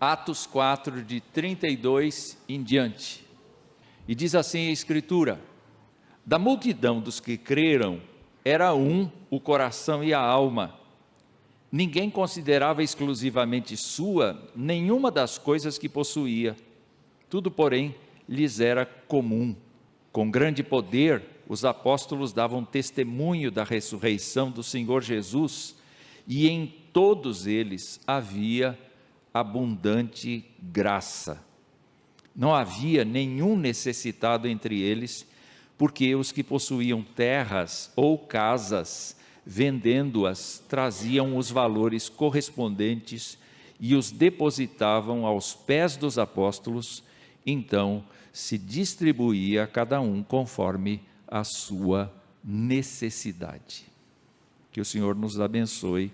Atos 4, de 32 em diante. E diz assim a Escritura: da multidão dos que creram, era um o coração e a alma. Ninguém considerava exclusivamente sua nenhuma das coisas que possuía. Tudo, porém, lhes era comum. Com grande poder, os apóstolos davam testemunho da ressurreição do Senhor Jesus, e em todos eles havia abundante graça. Não havia nenhum necessitado entre eles, porque os que possuíam terras ou casas, vendendo-as, traziam os valores correspondentes e os depositavam aos pés dos apóstolos. Então se distribuía a cada um conforme a sua necessidade. Que o Senhor nos abençoe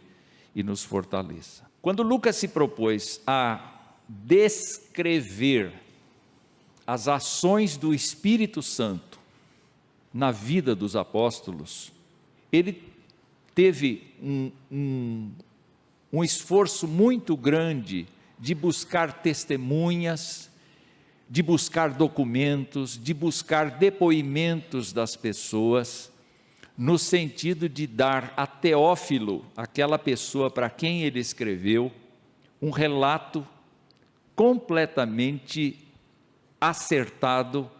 e nos fortaleça. Quando Lucas se propôs a descrever as ações do Espírito Santo na vida dos apóstolos, ele teve um esforço muito grande de buscar testemunhas, de buscar documentos, de buscar depoimentos das pessoas, no sentido de dar a Teófilo, aquela pessoa para quem ele escreveu, um relato completamente acertado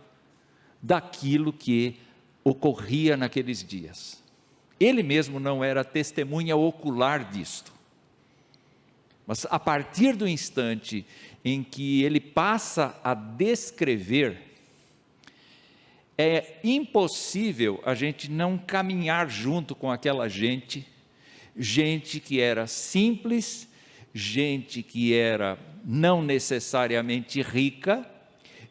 daquilo que ocorria naqueles dias. Ele mesmo não era testemunha ocular disto, mas a partir do instante em que ele passa a descrever, é impossível a gente não caminhar junto com aquela gente que era simples, gente que era não necessariamente rica,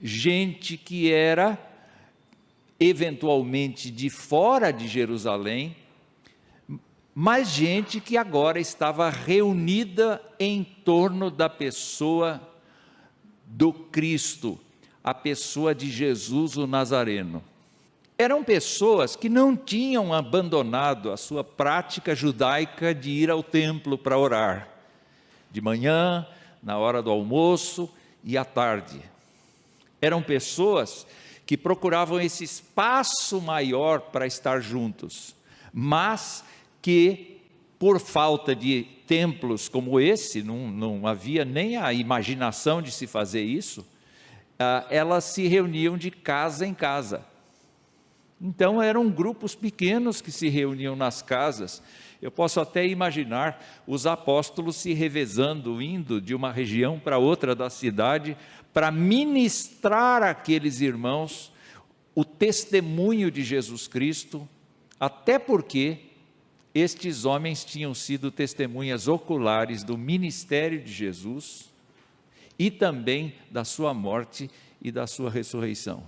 gente que era eventualmente de fora de Jerusalém, mas gente que agora estava reunida em torno da pessoa do Cristo, a pessoa de Jesus o Nazareno. Eram pessoas que não tinham abandonado a sua prática judaica de ir ao templo para orar, de manhã, na hora do almoço e à tarde. Eram pessoas que procuravam esse espaço maior para estar juntos, mas que, por falta de templos como esse, não havia nem a imaginação de se fazer isso, elas se reuniam de casa em casa. Então eram grupos pequenos que se reuniam nas casas. Eu posso até imaginar os apóstolos se revezando, indo de uma região para outra da cidade, para ministrar àqueles irmãos o testemunho de Jesus Cristo, até porque estes homens tinham sido testemunhas oculares do ministério de Jesus e também da sua morte e da sua ressurreição.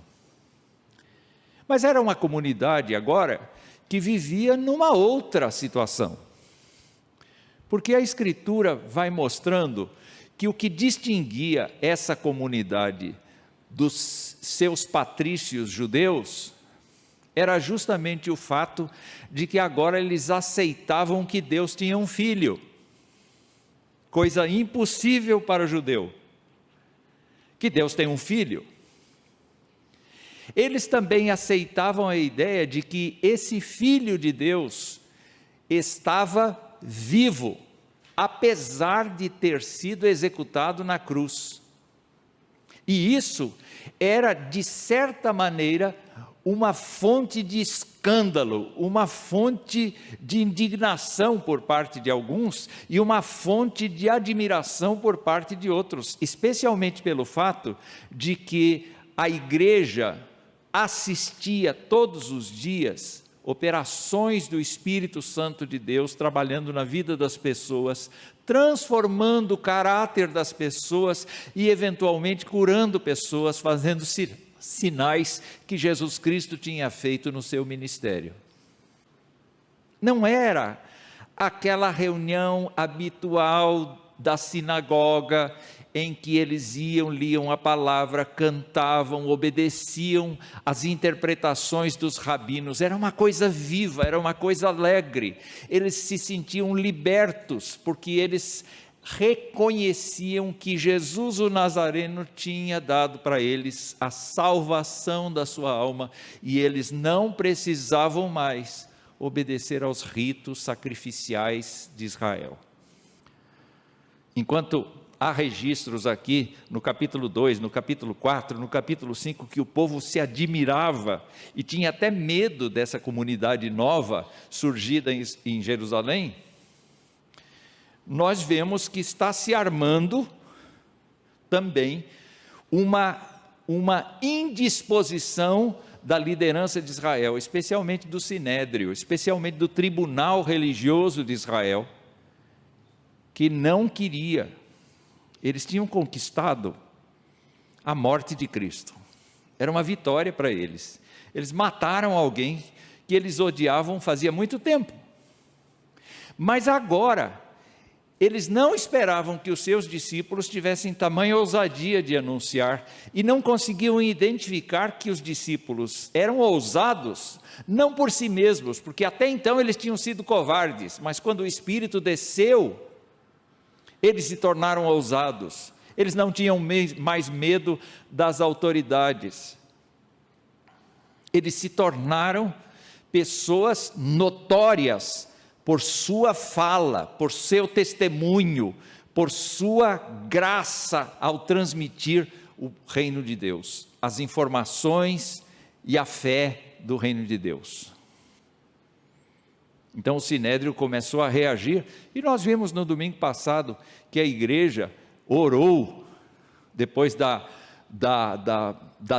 Mas era uma comunidade agora que vivia numa outra situação, porque a Escritura vai mostrando que o que distinguia essa comunidade dos seus patrícios judeus era justamente o fato de que agora eles aceitavam que Deus tinha um filho, coisa impossível para o judeu, que Deus tem um filho. Eles também aceitavam a ideia de que esse filho de Deus estava vivo, apesar de ter sido executado na cruz. E isso era, de certa maneira, uma fonte de escândalo, uma fonte de indignação por parte de alguns e uma fonte de admiração por parte de outros, especialmente pelo fato de que a igreja assistia todos os dias operações do Espírito Santo de Deus trabalhando na vida das pessoas, transformando o caráter das pessoas e eventualmente curando pessoas, fazendo sinais que Jesus Cristo tinha feito no seu ministério. Não era aquela reunião habitual da sinagoga em que eles iam, liam a palavra, cantavam, obedeciam às interpretações dos rabinos. Era uma coisa viva, era uma coisa alegre. Eles se sentiam libertos, porque eles reconheciam que Jesus o Nazareno tinha dado para eles a salvação da sua alma, e eles não precisavam mais obedecer aos ritos sacrificiais de Israel. Enquanto há registros aqui no capítulo 2, no capítulo 4, no capítulo 5, que o povo se admirava e tinha até medo dessa comunidade nova surgida em Jerusalém, nós vemos que está se armando também uma indisposição da liderança de Israel, especialmente do Sinédrio, especialmente do tribunal religioso de Israel, que não queria. Eles tinham conquistado a morte de Cristo, era uma vitória para eles. Eles mataram alguém que eles odiavam fazia muito tempo, mas agora eles não esperavam que os seus discípulos tivessem tamanha ousadia de anunciar, e não conseguiam identificar que os discípulos eram ousados, não por si mesmos, porque até então eles tinham sido covardes, mas quando o Espírito desceu, eles se tornaram ousados. Eles não tinham mais medo das autoridades, eles se tornaram pessoas notórias por sua fala, por seu testemunho, por sua graça ao transmitir o reino de Deus, as informações e a fé do reino de Deus. Então o Sinédrio começou a reagir, e nós vimos no domingo passado que a igreja orou, depois da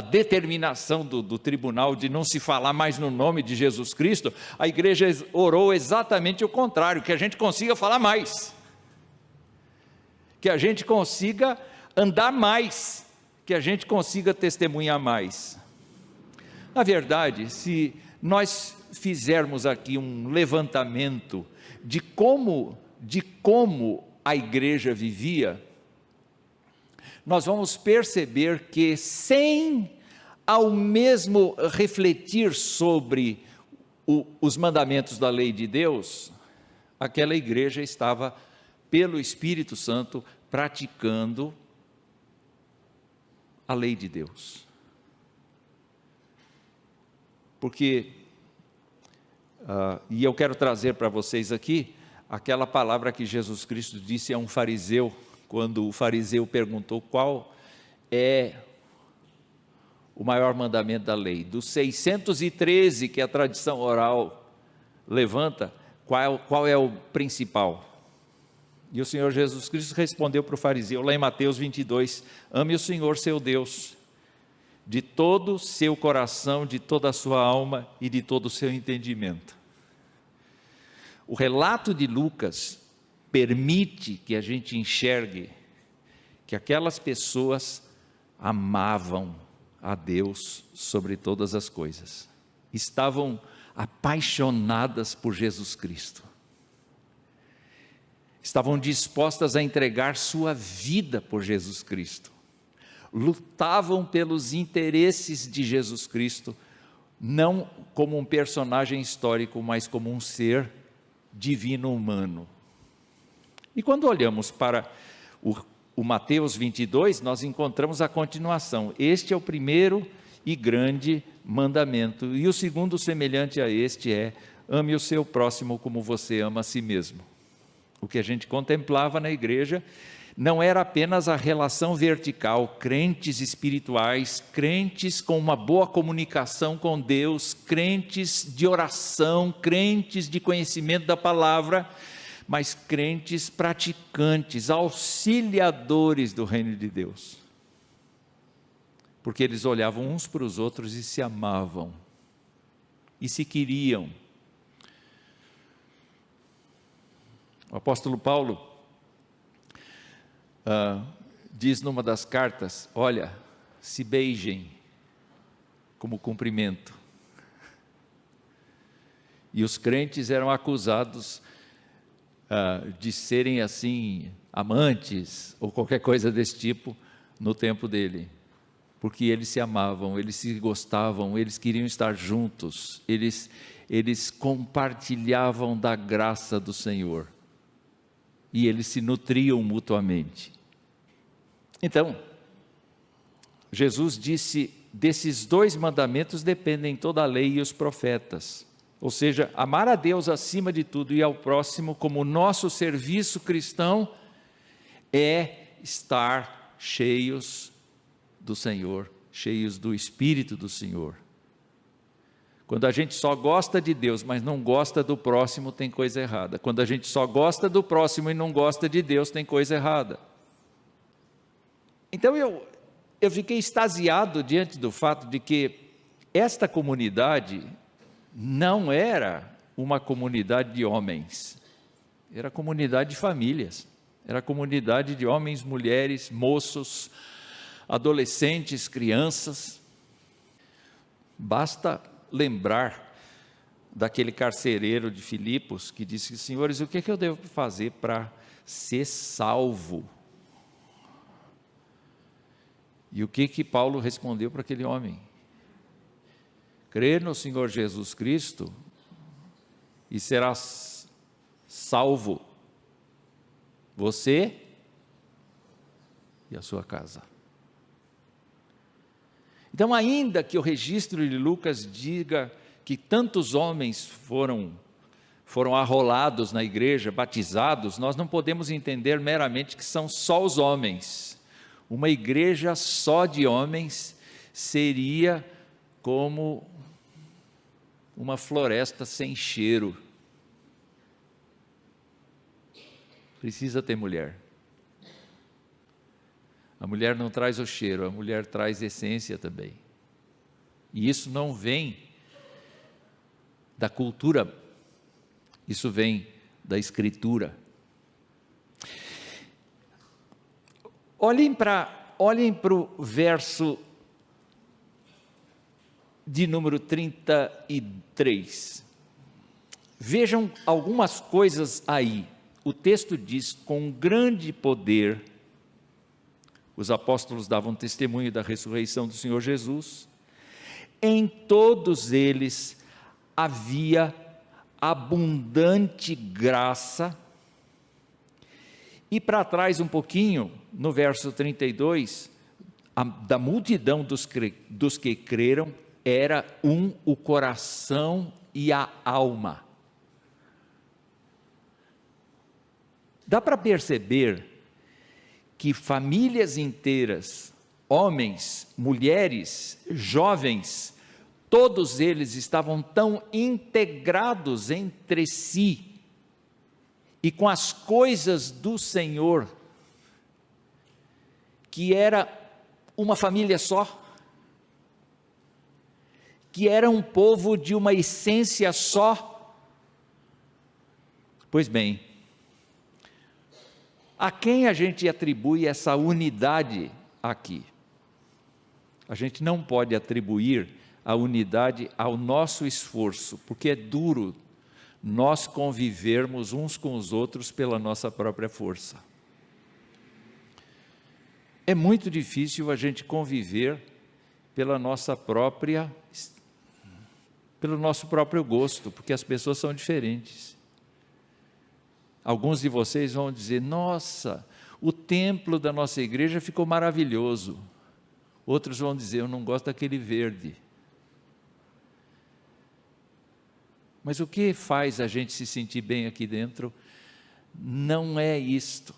determinação do tribunal de não se falar mais no nome de Jesus Cristo, a igreja orou exatamente o contrário, que a gente consiga falar mais, que a gente consiga andar mais, que a gente consiga testemunhar mais. Na verdade, se nós fizermos aqui um levantamento de como a igreja vivia, nós vamos perceber que, sem ao mesmo refletir sobre os mandamentos da lei de Deus, aquela igreja estava, pelo Espírito Santo, praticando a lei de Deus. Porque, e eu quero trazer para vocês aqui, aquela palavra que Jesus Cristo disse a um fariseu, quando o fariseu perguntou qual é o maior mandamento da lei. Dos 613 que a tradição oral levanta, qual é o principal? E o Senhor Jesus Cristo respondeu para o fariseu, lá em Mateus 22, ame o Senhor seu Deus, de todo o seu coração, de toda a sua alma e de todo o seu entendimento. O relato de Lucas permite que a gente enxergue que aquelas pessoas amavam a Deus sobre todas as coisas, estavam apaixonadas por Jesus Cristo, estavam dispostas a entregar sua vida por Jesus Cristo, lutavam pelos interesses de Jesus Cristo, não como um personagem histórico, mas como um ser divino humano. E quando olhamos para o Mateus 22, nós encontramos a continuação. Este é o primeiro e grande mandamento, e o segundo semelhante a este é, ame o seu próximo como você ama a si mesmo. O que a gente contemplava na igreja não era apenas a relação vertical, crentes espirituais, crentes com uma boa comunicação com Deus, crentes de oração, crentes de conhecimento da palavra, mas crentes praticantes, auxiliadores do reino de Deus, porque eles olhavam uns para os outros e se amavam, e se queriam. O apóstolo Paulo diz numa das cartas, olha, se beijem como cumprimento, e os crentes eram acusados de serem assim, amantes, ou qualquer coisa desse tipo, no tempo dele, porque eles se amavam, eles se gostavam, eles queriam estar juntos, eles compartilhavam da graça do Senhor. e eles se nutriam mutuamente. Então, Jesus disse, desses 2 mandamentos dependem toda a lei e os profetas. Ou seja, amar a Deus acima de tudo e ao próximo como nosso serviço cristão é estar cheios do Senhor, cheios do Espírito do Senhor. Quando a gente só gosta de Deus, mas não gosta do próximo, tem coisa errada. Quando a gente só gosta do próximo e não gosta de Deus, tem coisa errada. Então eu fiquei extasiado diante do fato de que esta comunidade não era uma comunidade de homens, era comunidade de famílias, era comunidade de homens, mulheres, moços, adolescentes, crianças. Basta lembrar daquele carcereiro de Filipos que disse: senhores, o que é que eu devo fazer para ser salvo? E o que Paulo respondeu para aquele homem? Crer no Senhor Jesus Cristo e serás salvo, você e a sua casa. Então, ainda que o registro de Lucas diga que tantos homens foram arrolados na igreja, batizados, nós não podemos entender meramente que são só os homens. Uma igreja só de homens seria como uma floresta sem cheiro. Precisa ter mulher. A mulher não traz o cheiro, a mulher traz essência também. E isso não vem da cultura, isso vem da Escritura. Olhem para o verso de número 33. Vejam algumas coisas aí. O texto diz: com grande poder, os apóstolos davam testemunho da ressurreição do Senhor Jesus. Em todos eles havia abundante graça. E para trás um pouquinho, no verso 32, da multidão dos que creram, era o coração e a alma. Dá para perceber que famílias inteiras, homens, mulheres, jovens, todos eles estavam tão integrados entre si e com as coisas do Senhor, que era uma família só, que era um povo de uma essência só. Pois bem, a quem a gente atribui essa unidade aqui? A gente não pode atribuir a unidade ao nosso esforço, porque é duro nós convivermos uns com os outros pela nossa própria força. É muito difícil a gente conviver pelo nosso próprio gosto, porque as pessoas são diferentes. Alguns de vocês vão dizer: nossa, o templo da nossa igreja ficou maravilhoso. Outros vão dizer: eu não gosto daquele verde. Mas o que faz a gente se sentir bem aqui dentro não é isto.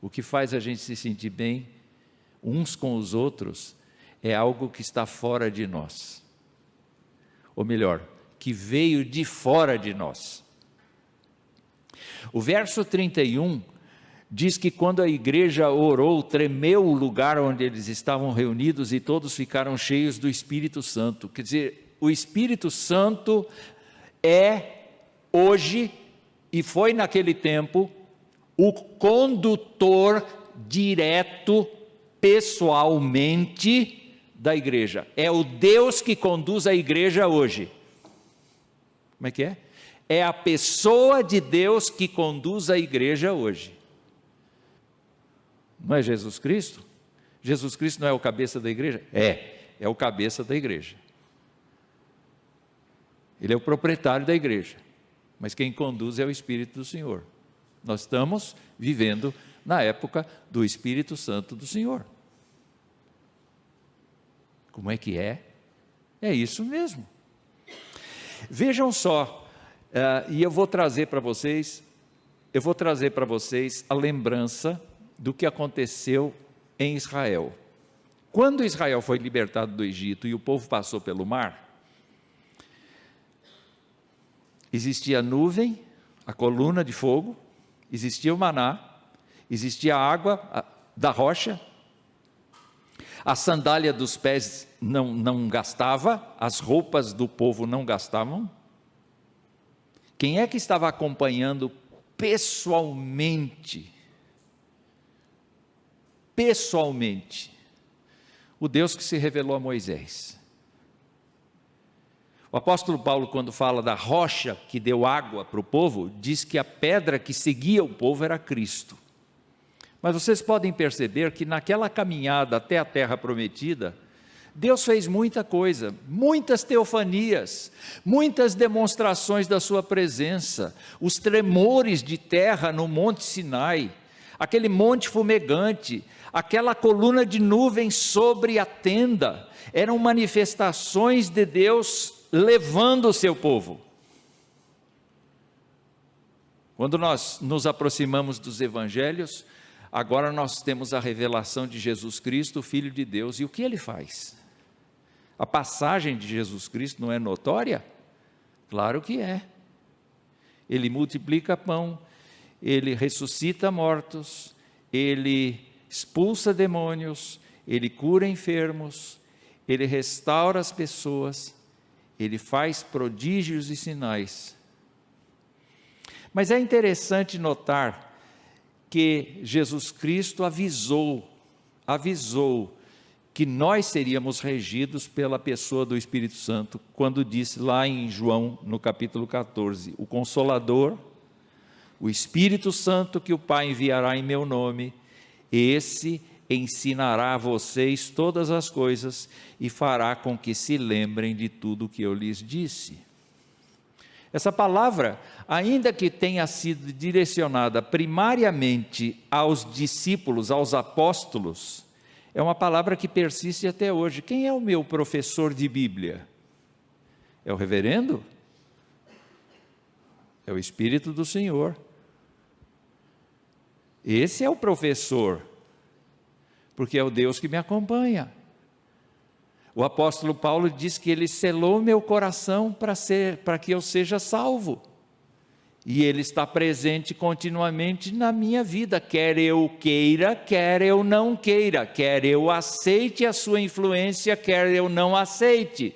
O que faz a gente se sentir bem uns com os outros é algo que está fora de nós. Ou melhor, que veio de fora de nós. O verso 31 diz que quando a igreja orou, tremeu o lugar onde eles estavam reunidos e todos ficaram cheios do Espírito Santo. Quer dizer, o Espírito Santo é hoje, e foi naquele tempo, o condutor direto, pessoalmente, da igreja. É o Deus que conduz a igreja hoje. Como é que é? É a pessoa de Deus que conduz a igreja hoje. Não é Jesus Cristo? Jesus Cristo não é o cabeça da igreja? É o cabeça da igreja. Ele é o proprietário da igreja, mas quem conduz é o Espírito do Senhor. Nós estamos vivendo na época do Espírito Santo do Senhor. Como é que é? É isso mesmo. Vejam só, e eu vou trazer para vocês a lembrança do que aconteceu em Israel. Quando Israel foi libertado do Egito e o povo passou pelo mar, existia a nuvem, a coluna de fogo, existia o maná, existia a água da rocha, a sandália dos pés não gastava, as roupas do povo não gastavam. Quem é que estava acompanhando pessoalmente? O Deus que se revelou a Moisés. O apóstolo Paulo, quando fala da rocha que deu água para o povo, diz que a pedra que seguia o povo era Cristo. Mas vocês podem perceber que naquela caminhada até a terra prometida, Deus fez muita coisa, muitas teofanias, muitas demonstrações da sua presença, os tremores de terra no Monte Sinai, aquele monte fumegante, aquela coluna de nuvem sobre a tenda, eram manifestações de Deus levando o seu povo. Quando nós nos aproximamos dos evangelhos, agora nós temos a revelação de Jesus Cristo, o Filho de Deus, e o que ele faz? A passagem de Jesus Cristo não é notória? Claro que é. Ele multiplica pão, ele ressuscita mortos, ele expulsa demônios, ele cura enfermos, ele restaura as pessoas, ele faz prodígios e sinais. Mas é interessante notar que Jesus Cristo avisou que nós seríamos regidos pela pessoa do Espírito Santo, quando disse lá em João, no capítulo 14, o Consolador, o Espírito Santo que o Pai enviará em meu nome, esse ensinará a vocês todas as coisas e fará com que se lembrem de tudo o que eu lhes disse. Essa palavra, ainda que tenha sido direcionada primariamente aos discípulos, aos apóstolos, é uma palavra que persiste até hoje. Quem é o meu professor de Bíblia? É o reverendo? É o Espírito do Senhor. Esse é o professor, porque é o Deus que me acompanha. O apóstolo Paulo diz que ele selou meu coração para que eu seja salvo. E ele está presente continuamente na minha vida, quer eu queira, quer eu não queira, quer eu aceite a sua influência, quer eu não aceite.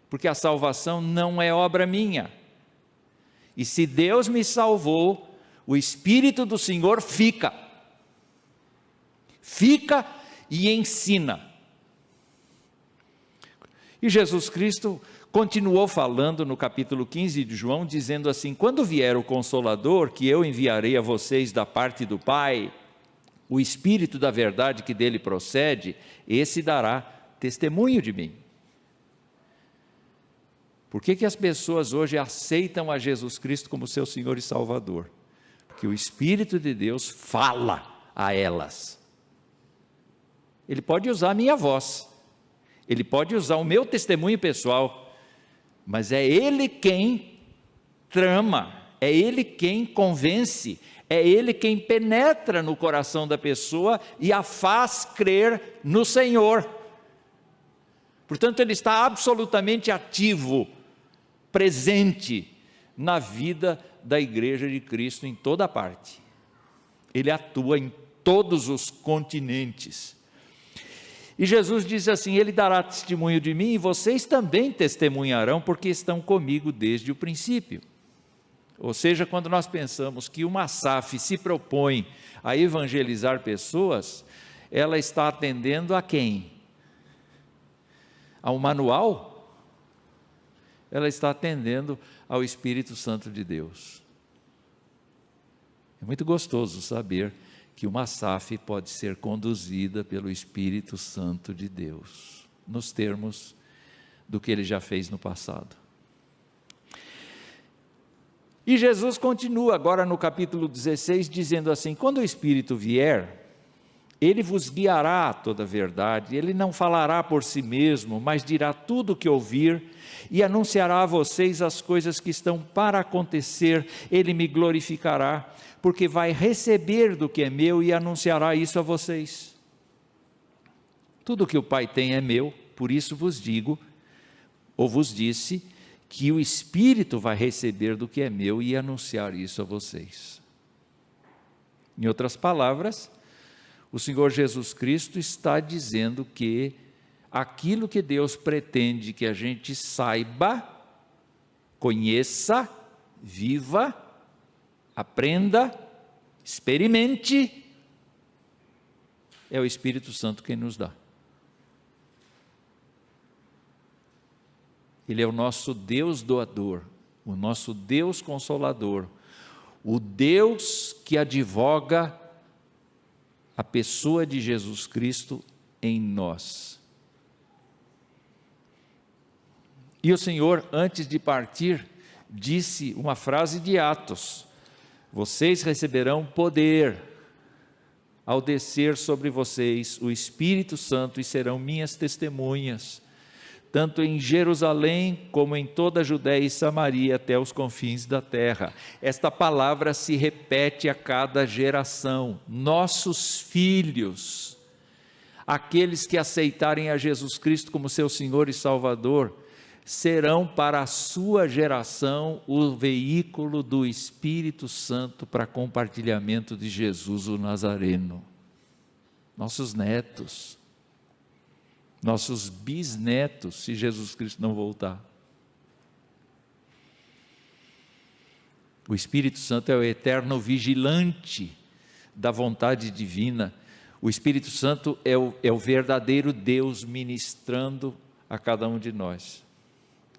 Porque a salvação não é obra minha. E se Deus me salvou, o Espírito do Senhor fica e ensina. E Jesus Cristo continuou falando no capítulo 15 de João, dizendo assim: quando vier o Consolador, que eu enviarei a vocês da parte do Pai, o Espírito da verdade que dele procede, esse dará testemunho de mim. Por que as pessoas hoje aceitam a Jesus Cristo como seu Senhor e Salvador? Porque o Espírito de Deus fala a elas. Ele pode usar a minha voz, ele pode usar o meu testemunho pessoal, mas é Ele quem trama, é Ele quem convence, é Ele quem penetra no coração da pessoa e a faz crer no Senhor. Portanto, Ele está absolutamente ativo, presente na vida da Igreja de Cristo em toda parte. Ele atua em todos os continentes. E Jesus diz assim: Ele dará testemunho de mim e vocês também testemunharão, porque estão comigo desde o princípio. Ou seja, quando nós pensamos que uma SAF se propõe a evangelizar pessoas, ela está atendendo a quem? A um manual? Ela está atendendo ao Espírito Santo de Deus. É muito gostoso saber que uma SAF pode ser conduzida pelo Espírito Santo de Deus, nos termos do que Ele já fez no passado. E Jesus continua agora no capítulo 16, dizendo assim: quando o Espírito vier, ele vos guiará a toda a verdade, ele não falará por si mesmo, mas dirá tudo o que ouvir, e anunciará a vocês as coisas que estão para acontecer, ele me glorificará, porque vai receber do que é meu e anunciará isso a vocês. Tudo que o Pai tem é meu, por isso vos digo, ou vos disse, que o Espírito vai receber do que é meu e anunciar isso a vocês. Em outras palavras, o Senhor Jesus Cristo está dizendo que aquilo que Deus pretende que a gente saiba, conheça, viva, aprenda, experimente, é o Espírito Santo quem nos dá. Ele é o nosso Deus doador, o nosso Deus consolador, o Deus que advoga a pessoa de Jesus Cristo em nós. E o Senhor, antes de partir, disse uma frase de Atos: vocês receberão poder ao descer sobre vocês o Espírito Santo e serão minhas testemunhas, tanto em Jerusalém como em toda a Judéia e Samaria até os confins da terra. Esta palavra se repete a cada geração. Nossos filhos, aqueles que aceitarem a Jesus Cristo como seu Senhor e Salvador, serão para a sua geração o veículo do Espírito Santo para compartilhamento de Jesus o Nazareno. Nossos netos, nossos bisnetos, se Jesus Cristo não voltar. O Espírito Santo é o eterno vigilante da vontade divina. O Espírito Santo é o verdadeiro Deus ministrando a cada um de nós.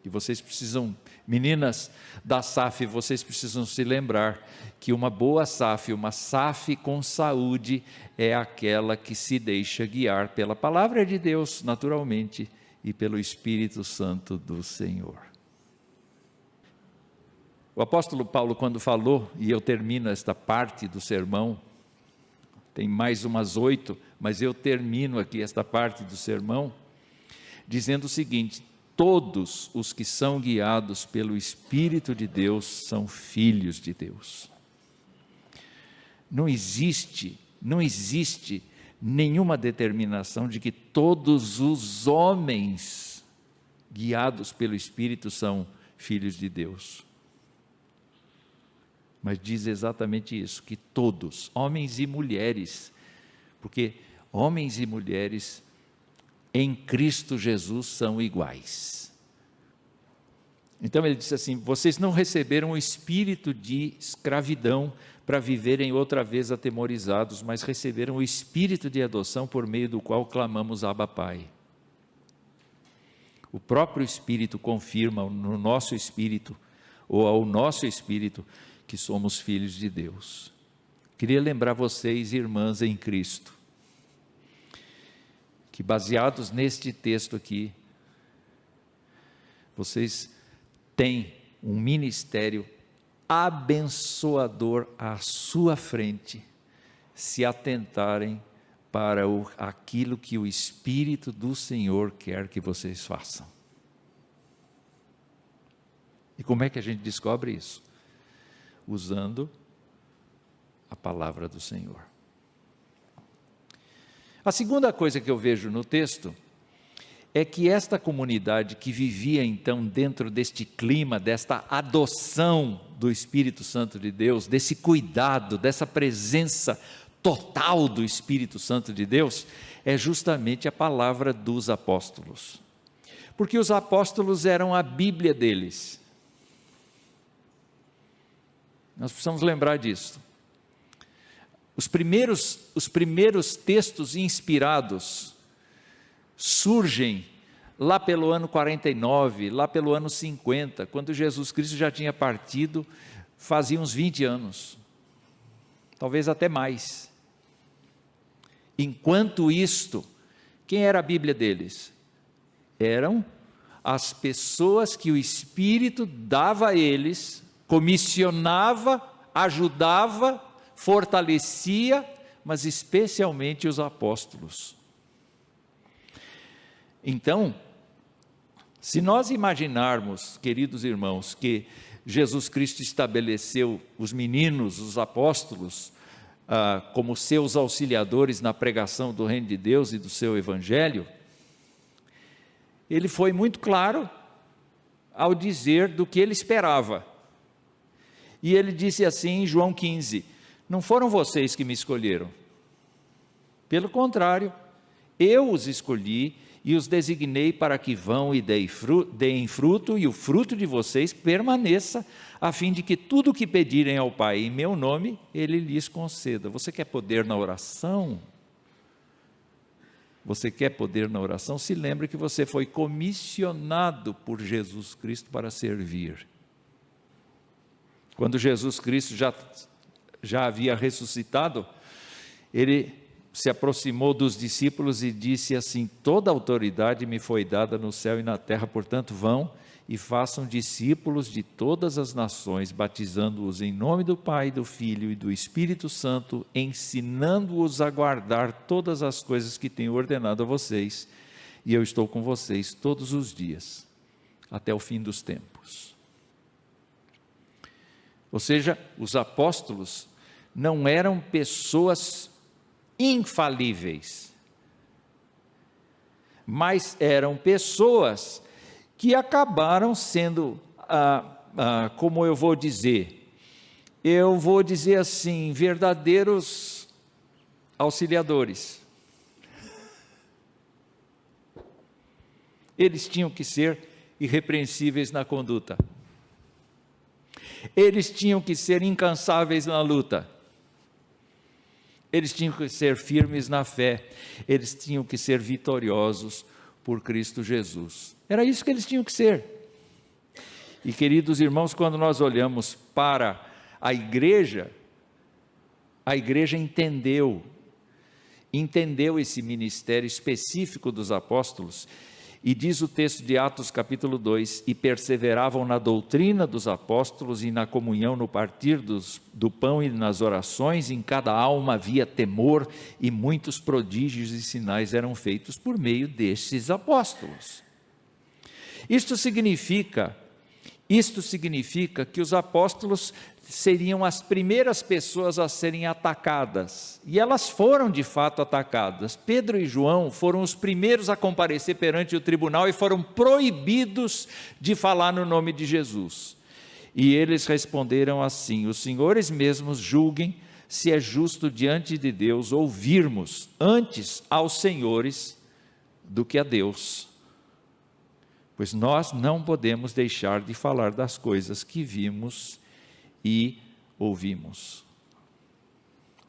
E vocês precisam, meninas da SAF, vocês precisam se lembrar que uma boa SAF, uma SAF com saúde, é aquela que se deixa guiar pela palavra de Deus, naturalmente, e pelo Espírito Santo do Senhor. O apóstolo Paulo, quando falou, e eu termino esta parte do sermão, tem mais umas 8, mas eu termino aqui esta parte do sermão, dizendo o seguinte: todos os que são guiados pelo Espírito de Deus são filhos de Deus. Não existe nenhuma determinação de que todos os homens guiados pelo Espírito são filhos de Deus. Mas diz exatamente isso, que todos, homens e mulheres, porque homens e mulheres em Cristo Jesus são iguais. Então ele disse assim: vocês não receberam o espírito de escravidão para viverem outra vez atemorizados, mas receberam o espírito de adoção por meio do qual clamamos Abba Pai. O próprio Espírito confirma no nosso espírito, ou ao nosso espírito, que somos filhos de Deus. Queria lembrar vocês, irmãs em Cristo, que baseados neste texto aqui, vocês têm um ministério abençoador à sua frente, se atentarem para aquilo que o Espírito do Senhor quer que vocês façam. E como é que a gente descobre isso? Usando a palavra do Senhor. A segunda coisa que eu vejo no texto é que esta comunidade que vivia então dentro deste clima, desta adoção do Espírito Santo de Deus, desse cuidado, dessa presença total do Espírito Santo de Deus, é justamente a palavra dos apóstolos. Porque os apóstolos eram a Bíblia deles. Nós precisamos lembrar disso. Os primeiros textos inspirados surgem lá pelo ano 49, lá pelo ano 50, quando Jesus Cristo já tinha partido, fazia uns 20 anos, talvez até mais. Enquanto isto, quem era a Bíblia deles? Eram as pessoas que o Espírito dava a eles, comissionava, ajudava, fortalecia, mas especialmente os apóstolos. Então, se nós imaginarmos, queridos irmãos, que Jesus Cristo estabeleceu os meninos, os apóstolos, como seus auxiliadores na pregação do reino de Deus e do seu evangelho, ele foi muito claro ao dizer do que ele esperava. E ele disse assim em João 15, não foram vocês que me escolheram, pelo contrário, eu os escolhi e os designei para que vão e deem fruto, e o fruto de vocês permaneça, a fim de que tudo o que pedirem ao Pai em meu nome, Ele lhes conceda. Você quer poder na oração? Você quer poder na oração? Se lembre que você foi comissionado por Jesus Cristo para servir. Quando Jesus Cristo já havia ressuscitado, Ele se aproximou dos discípulos e disse assim, toda a autoridade me foi dada no céu e na terra, portanto vão e façam discípulos de todas as nações, batizando-os em nome do Pai, do Filho e do Espírito Santo, ensinando-os a guardar todas as coisas que tenho ordenado a vocês, e eu estou com vocês todos os dias, até o fim dos tempos. Ou seja, os apóstolos não eram pessoas infalíveis, mas eram pessoas que acabaram sendo, como eu vou dizer assim, verdadeiros auxiliadores. Eles tinham que ser irrepreensíveis na conduta, eles tinham que ser incansáveis na luta, eles tinham que ser firmes na fé, eles tinham que ser vitoriosos por Cristo Jesus. Era isso que eles tinham que ser. E queridos irmãos, quando nós olhamos para a igreja entendeu esse ministério específico dos apóstolos, e diz o texto de Atos capítulo 2, e perseveravam na doutrina dos apóstolos e na comunhão, no partir do pão e nas orações, em cada alma havia temor, e muitos prodígios e sinais eram feitos por meio destes apóstolos. Isto significa que os apóstolos seriam as primeiras pessoas a serem atacadas, e elas foram de fato atacadas. Pedro e João foram os primeiros a comparecer perante o tribunal e foram proibidos de falar no nome de Jesus, e eles responderam assim: os senhores mesmos julguem se é justo diante de Deus ouvirmos antes aos senhores do que a Deus, pois nós não podemos deixar de falar das coisas que vimos e ouvimos.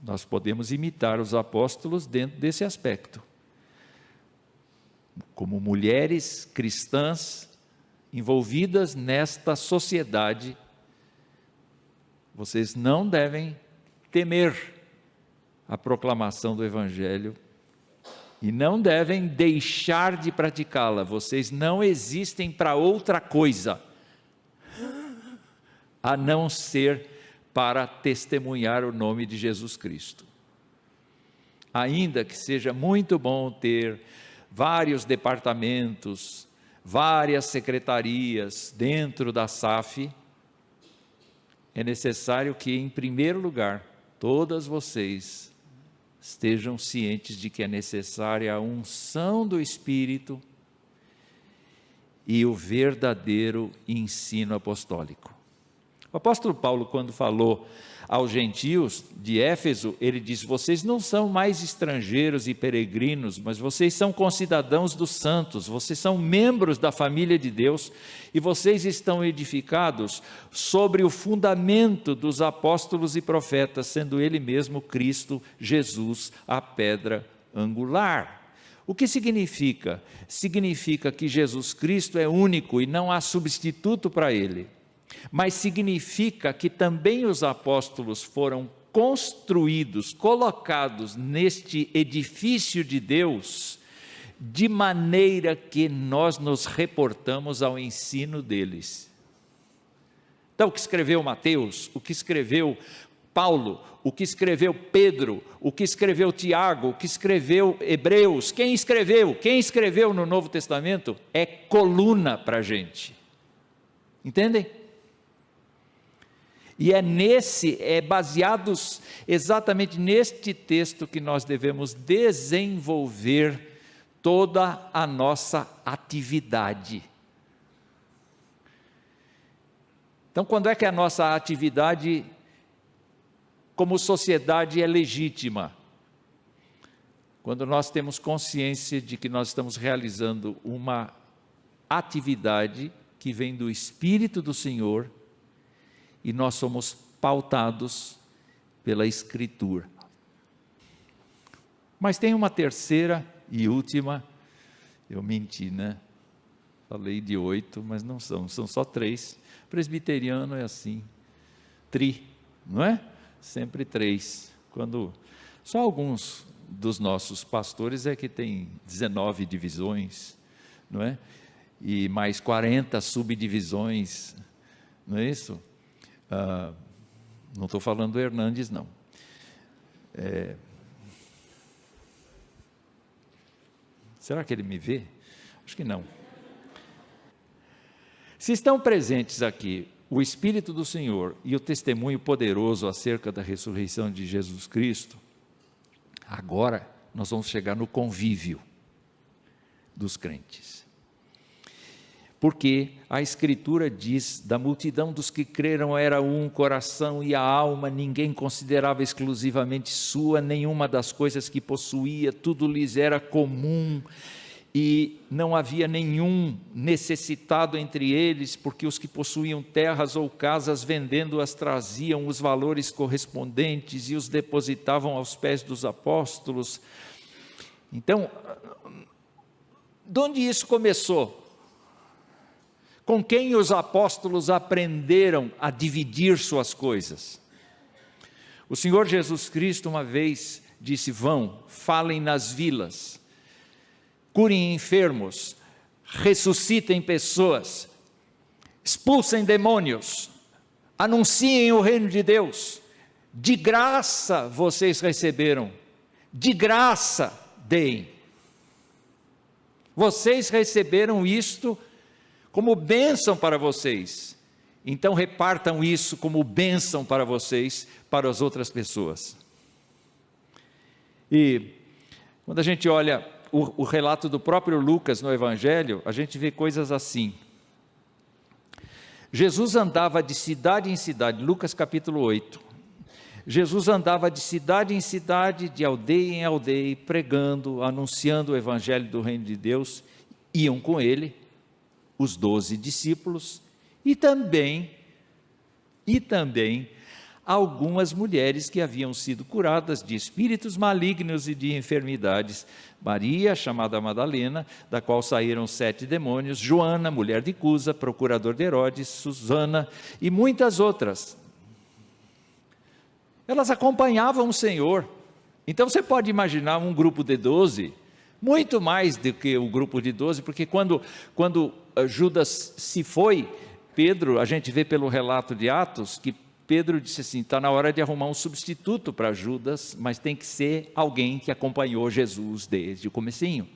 Nós podemos imitar os apóstolos dentro desse aspecto. Como mulheres cristãs envolvidas nesta sociedade, vocês não devem temer a proclamação do Evangelho e não devem deixar de praticá-la. Vocês não existem para outra coisa a não ser para testemunhar o nome de Jesus Cristo. Ainda que seja muito bom ter vários departamentos, várias secretarias dentro da SAF, é necessário que, em primeiro lugar, todas vocês estejam cientes de que é necessária a unção do Espírito e o verdadeiro ensino apostólico. O apóstolo Paulo, quando falou aos gentios de Éfeso, ele diz: vocês não são mais estrangeiros e peregrinos, mas vocês são concidadãos dos santos, vocês são membros da família de Deus, e vocês estão edificados sobre o fundamento dos apóstolos e profetas, sendo ele mesmo Cristo Jesus a pedra angular. O que significa? Significa que Jesus Cristo é único e não há substituto para ele. Mas significa que também os apóstolos foram construídos, colocados neste edifício de Deus, de maneira que nós nos reportamos ao ensino deles. Então, o que escreveu Mateus, o que escreveu Paulo, o que escreveu Pedro, o que escreveu Tiago, o que escreveu Hebreus, quem escreveu no Novo Testamento é coluna para a gente, entendem? E é baseados exatamente neste texto que nós devemos desenvolver toda a nossa atividade. Então, quando é que a nossa atividade como sociedade é legítima? Quando nós temos consciência de que nós estamos realizando uma atividade que vem do Espírito do Senhor e nós somos pautados pela Escritura. Mas tem uma terceira e última, eu menti, né? Falei de 8, mas não são só 3. Presbiteriano é assim, não é? Sempre 3. Só alguns dos nossos pastores é que tem 19 divisões, não é? E mais 40 subdivisões, não é isso? Não estou falando do Hernandes, não. Será que ele me vê? Acho que não. Se estão presentes aqui o Espírito do Senhor e o testemunho poderoso acerca da ressurreição de Jesus Cristo, agora nós vamos chegar no convívio dos crentes. Porque a Escritura diz, da multidão dos que creram era um coração e a alma, ninguém considerava exclusivamente sua, nenhuma das coisas que possuía, tudo lhes era comum, e não havia nenhum necessitado entre eles, porque os que possuíam terras ou casas, vendendo-as, traziam os valores correspondentes e os depositavam aos pés dos apóstolos. Então, de onde isso começou? Com quem os apóstolos aprenderam a dividir suas coisas? O Senhor Jesus Cristo uma vez disse: vão, falem nas vilas, curem enfermos, ressuscitem pessoas, expulsem demônios, anunciem o reino de Deus, de graça vocês receberam, de graça deem. Vocês receberam isto como bênção para vocês, então repartam isso como bênção para vocês, para as outras pessoas. E quando a gente olha o relato do próprio Lucas no Evangelho, a gente vê coisas assim. Jesus andava de cidade em cidade, Lucas capítulo 8, Jesus andava de cidade em cidade, de aldeia em aldeia, pregando, anunciando o Evangelho do reino de Deus. Iam com ele os 12 discípulos e também algumas mulheres que haviam sido curadas de espíritos malignos e de enfermidades. Maria, chamada Madalena, da qual saíram 7 demônios, Joana, mulher de Cusa, procurador de Herodes, Susana e muitas outras. Elas acompanhavam o Senhor. Então você pode imaginar um grupo de 12, muito mais do que o grupo de 12, porque quando Judas se foi, Pedro, a gente vê pelo relato de Atos, que Pedro disse assim: está na hora de arrumar um substituto para Judas, mas tem que ser alguém que acompanhou Jesus desde o comecinho.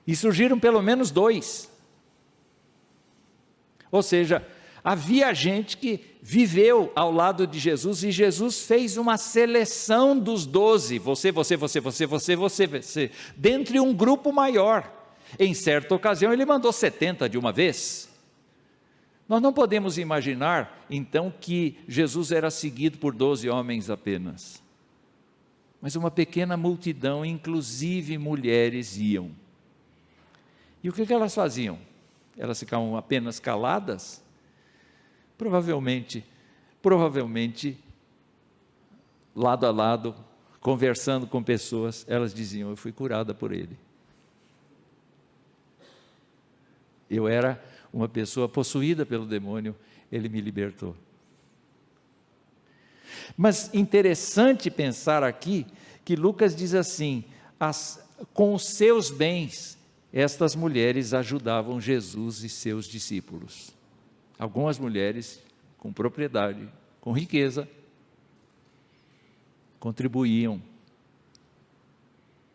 E surgiram pelo menos 2. Ou seja, havia gente que viveu ao lado de Jesus, e Jesus fez uma seleção dos 12, você, dentre um grupo maior. Em certa ocasião ele mandou 70 de uma vez. Nós não podemos imaginar então que Jesus era seguido por 12 homens apenas, mas uma pequena multidão, inclusive mulheres, iam. E o que elas faziam? Elas ficavam apenas caladas? Provavelmente, lado a lado, conversando com pessoas, elas diziam: eu fui curada por ele. Eu era uma pessoa possuída pelo demônio, ele me libertou. Mas interessante pensar aqui, que Lucas diz assim: com os seus bens, estas mulheres ajudavam Jesus e seus discípulos. algumas mulheres com propriedade, com riqueza, contribuíam.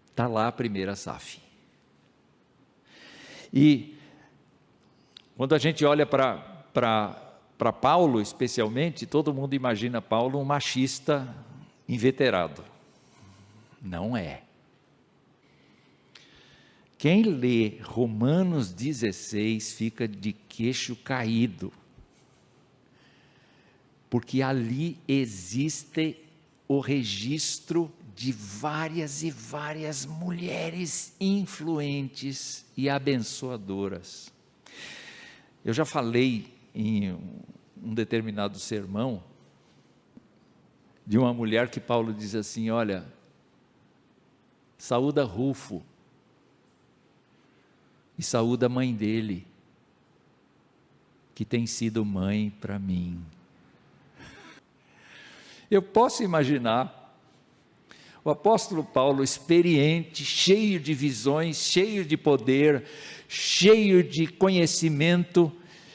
Está lá a primeira SAF. E quando a gente olha para Paulo, especialmente, todo mundo imagina Paulo um machista inveterado. Não é. Quem lê Romanos 16 fica de queixo caído, porque ali existe o registro de várias e várias mulheres influentes e abençoadoras. Eu já falei em um determinado sermão de uma mulher que Paulo diz assim: olha, saúda Rufo e saúda a mãe dele, que tem sido mãe para mim. Eu posso imaginar o apóstolo Paulo experiente, cheio de visões, cheio de poder, cheio de conhecimento,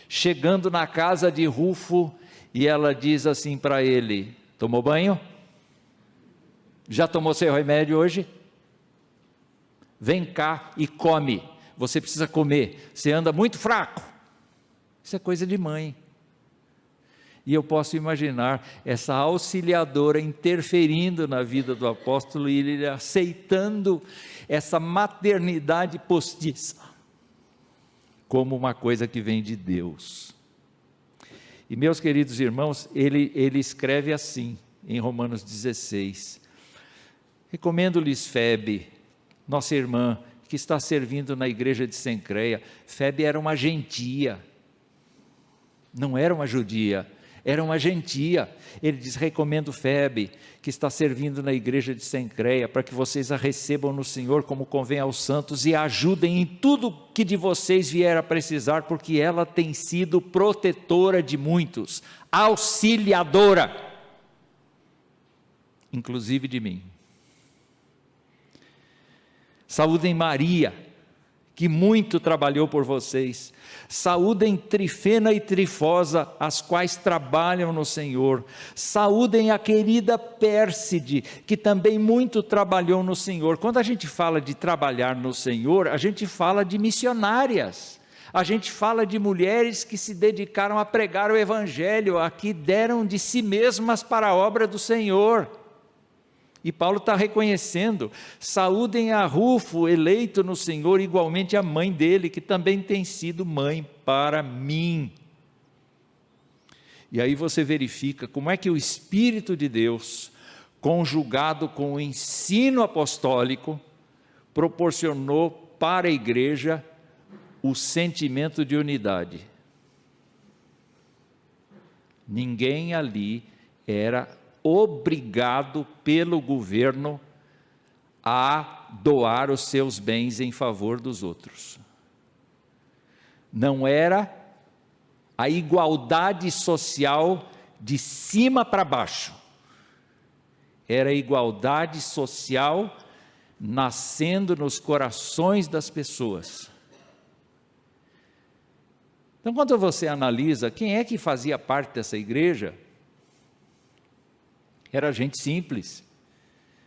chegando na casa de Rufo, e ela diz assim para ele: tomou banho? Já tomou seu remédio hoje? Vem cá e come, você precisa comer, você anda muito fraco. Isso é coisa de mãe. E eu posso imaginar essa auxiliadora interferindo na vida do apóstolo e ele aceitando essa maternidade postiça como uma coisa que vem de Deus. E meus queridos irmãos, ele escreve assim em Romanos 16: recomendo-lhes Febe, nossa irmã, que está servindo na igreja de Cencreia. Febe era uma gentia, não era uma judia, era uma gentia. Ele diz: recomendo Febe, que está servindo na igreja de Cencreia, para que vocês a recebam no Senhor como convém aos santos e a ajudem em tudo que de vocês vier a precisar, porque ela tem sido protetora de muitos, auxiliadora, inclusive de mim. Saúdem Maria, que muito trabalhou por vocês. Saúdem Trifena e Trifosa, as quais trabalham no Senhor. Saúdem a querida Pérside, que também muito trabalhou no Senhor. Quando a gente fala de trabalhar no Senhor, a gente fala de missionárias. A gente fala de mulheres que se dedicaram a pregar o Evangelho, a que deram de si mesmas para a obra do Senhor. E Paulo está reconhecendo: saúdem a Rufo, eleito no Senhor, igualmente a mãe dele, que também tem sido mãe para mim. E aí você verifica como é que o Espírito de Deus, conjugado com o ensino apostólico, proporcionou para a igreja o sentimento de unidade. Ninguém ali era obrigado pelo governo a doar os seus bens em favor dos outros. Não era a igualdade social de cima para baixo, era a igualdade social nascendo nos corações das pessoas. Então, quando você analisa quem é que fazia parte dessa igreja, era gente simples.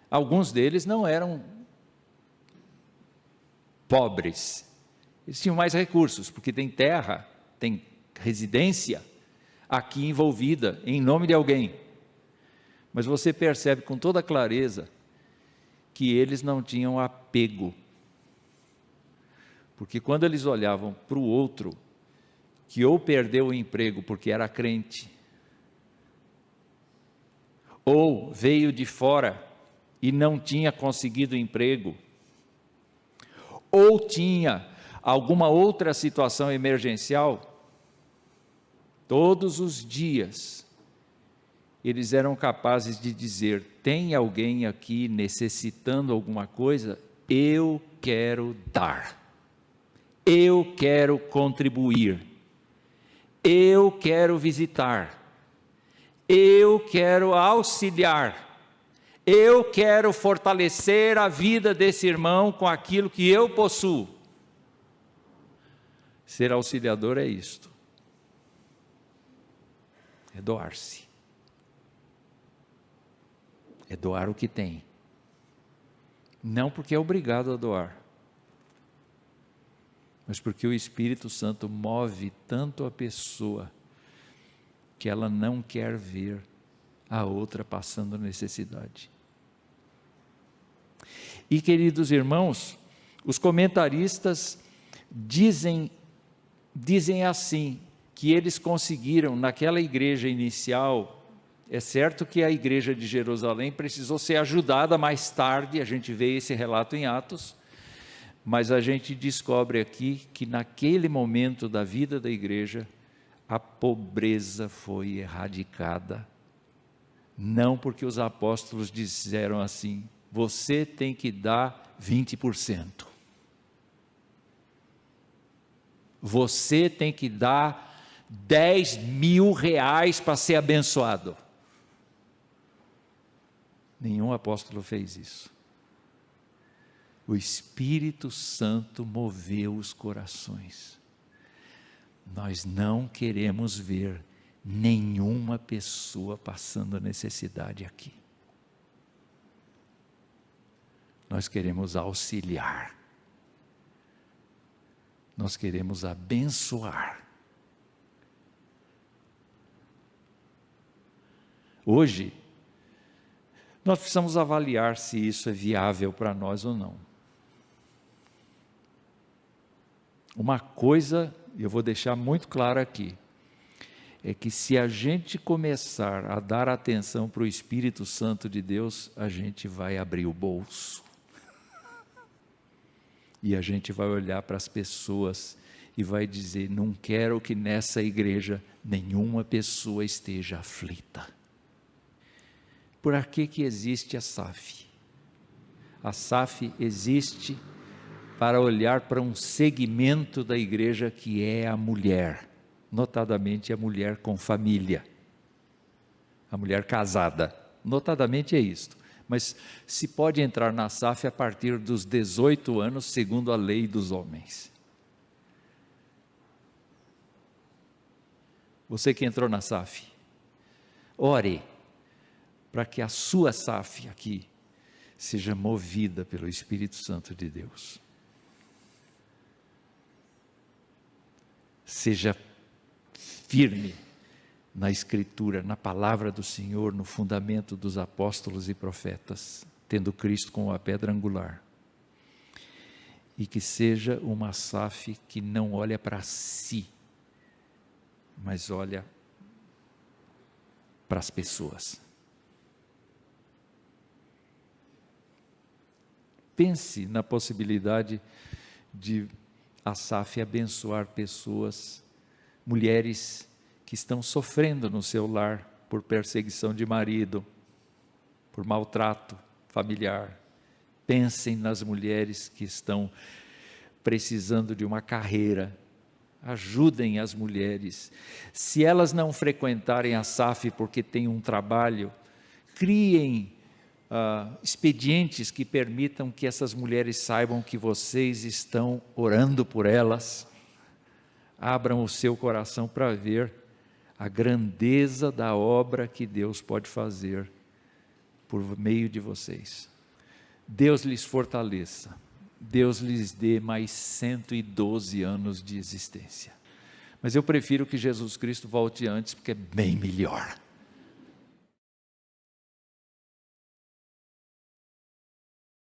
Alguns deles não eram pobres, eles tinham mais recursos, porque tem terra, tem residência aqui envolvida, em nome de alguém. Mas você percebe com toda clareza que eles não tinham apego, porque quando eles olhavam para o outro, que ou perdeu o emprego porque era crente, ou veio de fora e não tinha conseguido emprego, ou tinha alguma outra situação emergencial, todos os dias eles eram capazes de dizer: tem alguém aqui necessitando alguma coisa? Eu quero dar, eu quero contribuir, eu quero visitar, eu quero auxiliar, eu quero fortalecer a vida desse irmão com aquilo que eu possuo. Ser auxiliador é isto. É doar-se. É doar o que tem. Não porque é obrigado a doar, mas porque o Espírito Santo move tanto a pessoa que ela não quer ver a outra passando necessidade. E, queridos irmãos, os comentaristas dizem assim, que eles conseguiram naquela igreja inicial. É certo que a igreja de Jerusalém precisou ser ajudada mais tarde, a gente vê esse relato em Atos, mas a gente descobre aqui que naquele momento da vida da igreja, a pobreza foi erradicada. Não porque os apóstolos disseram assim, você tem que dar 20%. Você tem que dar 10 mil reais para ser abençoado. Nenhum apóstolo fez isso. O Espírito Santo moveu os corações. Nós não queremos ver nenhuma pessoa passando necessidade aqui. Nós queremos auxiliar. Nós queremos abençoar. Hoje, nós precisamos avaliar se isso é viável para nós ou não. Uma coisa, eu vou deixar muito claro aqui, é que se a gente começar a dar atenção para o Espírito Santo de Deus, a gente vai abrir o bolso. E a gente vai olhar para as pessoas e vai dizer, não quero que nessa igreja nenhuma pessoa esteja aflita. Por que existe a SAF? A SAF existe para olhar para um segmento da igreja que é a mulher, notadamente a mulher com família, a mulher casada, notadamente é isto. Mas se pode entrar na SAF a partir dos 18 anos, segundo a lei dos homens. Você que entrou na SAF, ore para que a sua SAF aqui seja movida pelo Espírito Santo de Deus. Seja firme na Escritura, na palavra do Senhor, no fundamento dos apóstolos e profetas, tendo Cristo como a pedra angular. E que seja uma SAF que não olha para si, mas olha para as pessoas. Pense na possibilidade de a SAF abençoar pessoas, mulheres que estão sofrendo no seu lar por perseguição de marido, por maltrato familiar. Pensem nas mulheres que estão precisando de uma carreira. Ajudem as mulheres. Se elas não frequentarem a SAF porque têm um trabalho, criem expedientes que permitam que essas mulheres saibam que vocês estão orando por elas. Abram o seu coração para ver a grandeza da obra que Deus pode fazer por meio de vocês. Deus lhes fortaleça. Deus lhes dê mais 112 anos de existência. Mas eu prefiro que Jesus Cristo volte antes, porque é bem melhor.